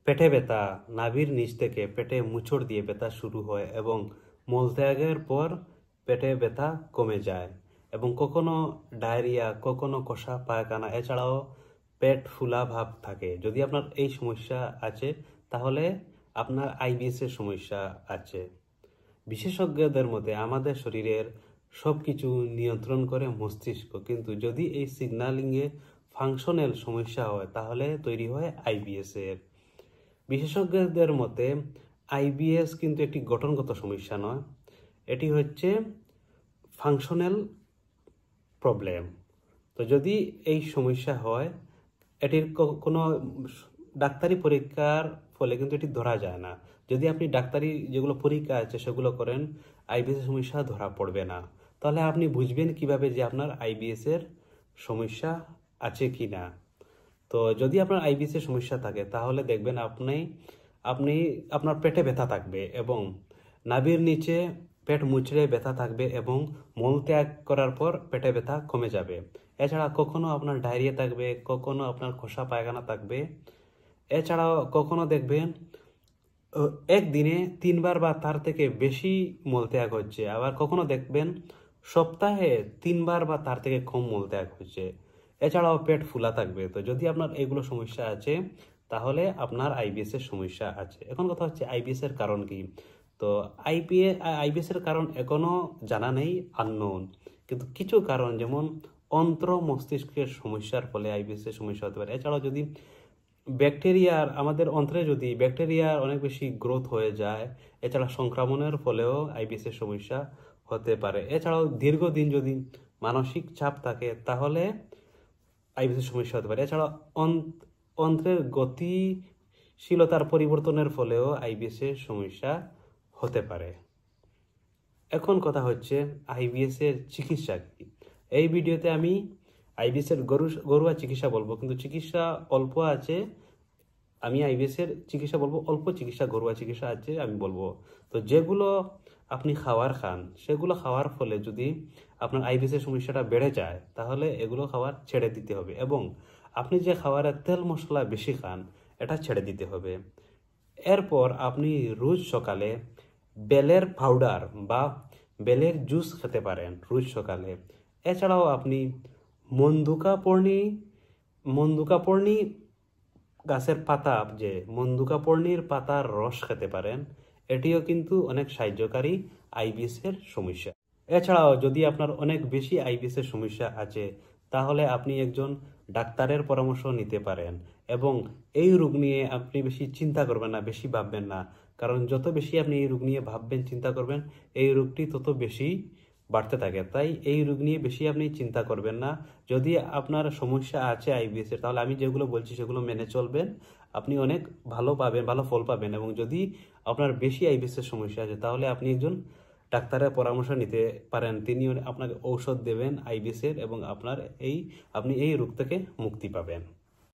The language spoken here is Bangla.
পেটে ব্যথা, নাভির নিচ থেকে পেটে মুচড় দিয়ে ব্যথা শুরু হয় এবং মলত্যাগের পর পেটে ব্যথা কমে যায় এবং কখনো ডায়রিয়া, কখনো কষা পায়খানা, এছাড়াও পেট ফুলা ভাব থাকে। যদি আপনার এই সমস্যা আছে তাহলে আপনার আইবিএস এর সমস্যা আছে। বিশেষজ্ঞদের মতে আমাদের শরীরের সবকিছু নিয়ন্ত্রণ করে মস্তিষ্ক, কিন্তু যদি এই সিগন্যালিংয়ে ফাংশনাল সমস্যা হয় তাহলে তৈরি হয় আইবিএস এর। বিশেষজ্ঞদের মতে আইবিএস কিন্তু একটি গঠনগত সমস্যা নয়, এটি হচ্ছে ফাংশনাল প্রবলেম। তো যদি এই সমস্যা হয়, এটির কোনো ডাক্তারি পরীক্ষার ফলে কিন্তু এটি ধরা যায় না। যদি আপনি ডাক্তারি যেগুলো পরীক্ষা আছে সেগুলো করেন, আইবিএস এর সমস্যা ধরা পড়বে না। তাহলে আপনি বুঝবেন কিভাবে যে আপনার আইবিএস এর সমস্যা আছে কি না। তো যদি আপনার আইবিএস এর সমস্যা থাকে তাহলে দেখবেন আপনি আপনার পেটে ব্যথা থাকবে এবং নাভির নিচে পেট মুচড়ে ব্যথা থাকবে এবং মল ত্যাগ করার পর পেটে ব্যথা কমে যাবে। এছাড়া কখনো আপনার ডায়রিয়া থাকবে, কখনো আপনার খোসা পায়খানা থাকবে। এছাড়াও কখনো দেখবেন একদিনে 3 বার বা তার থেকে বেশি মলত্যাগ হচ্ছে, আবার কখনো দেখবেন সপ্তাহে 3 বার বা তার থেকে কম মলত্যাগ হচ্ছে। এছাড়াও পেট ফুলা থাকবে। তো যদি আপনার এগুলো সমস্যা আছে তাহলে আপনার আইবিএস এর সমস্যা আছে। এখন কথা হচ্ছে আইবিএস এর কারণ কি। তো আইবিএস এর কারণ এখনো জানা নেই, আননোন। কিন্তু কিছু কারণ যেমন অন্ত্র মস্তিষ্কের সমস্যার ফলে আইবিএস এর সমস্যা হতে পারে। এছাড়াও যদি আমাদের অন্ত্রে যদি ব্যাকটেরিয়ার অনেক বেশি গ্রোথ হয়ে যায়, এছাড়া সংক্রমণের ফলেও আইবিএস এর সমস্যা হতে পারে। এছাড়াও দীর্ঘদিন যদি মানসিক চাপ থাকে তাহলে আইবিএস এর সমস্যা হতে পারে। এছাড়া অন্ত্রের গতিশীলতার পরিবর্তনের ফলেও আইবিএস এর সমস্যা হতে পারে। এখন কথা হচ্ছে আইবিএস এর চিকিৎসা কি। এই ভিডিওতে আমি আইবিএস এর ঘরোয়া চিকিৎসা বলবো, কিন্তু চিকিৎসা অল্প আছে। আমি আইবিএস এর চিকিৎসা বলবো, অল্প চিকিৎসা ঘরোয়া চিকিৎসা আছে আমি বলবো। তো যেগুলো আপনি খান সেগুলো খাওয়ার ফলে যদি আপনার আইবিএস এর সমস্যাটা বেড়ে যায় তাহলে এগুলো খাবার ছেড়ে দিতে হবে এবং আপনি যে খাবারের তেল মশলা বেশি খান এটা ছেড়ে দিতে হবে। এরপর আপনি রোজ সকালে বেলের পাউডার বা বেলের জুস খেতে পারেন রোজ সকালে। এছাড়াও আপনি মন্দুকাপর্ণী গাছের পাতা, যে মন্দুকাপর্ণীর পাতার রস খেতে পারেন। এটিও কিন্তু অনেক সাহায্যকারী আইবিএস এর সমস্যা। এছাড়াও যদি আপনার অনেক বেশি আইবিএস এর সমস্যা আছে তাহলে আপনি একজন ডাক্তারের পরামর্শ নিতে পারেন এবং এই রোগ নিয়ে আপনি বেশি চিন্তা করবেন না, বেশি ভাববেন না। কারণ যত বেশি আপনি এই রোগ নিয়ে ভাববেন, চিন্তা করবেন, এই রোগটি তত বেশি বাড়তে থাকে। তাই এই রোগ নিয়ে বেশি আপনি চিন্তা করবেন না। যদি আপনার সমস্যা আছে আইবিএস এর তাহলে আমি যেগুলো বলছি সেগুলো মেনে চলবেন, আপনি অনেক ভালো ফল পাবেন। এবং যদি আপনার বেশি আইবিএস এর সমস্যা আছে তাহলে আপনি একজন ডাক্তারের পরামর্শ নিতে পারেন। তিনি আপনাকে ঔষধ দেবেন আইবিএস এর এবং আপনি এই রোগ থেকে মুক্তি পাবেন।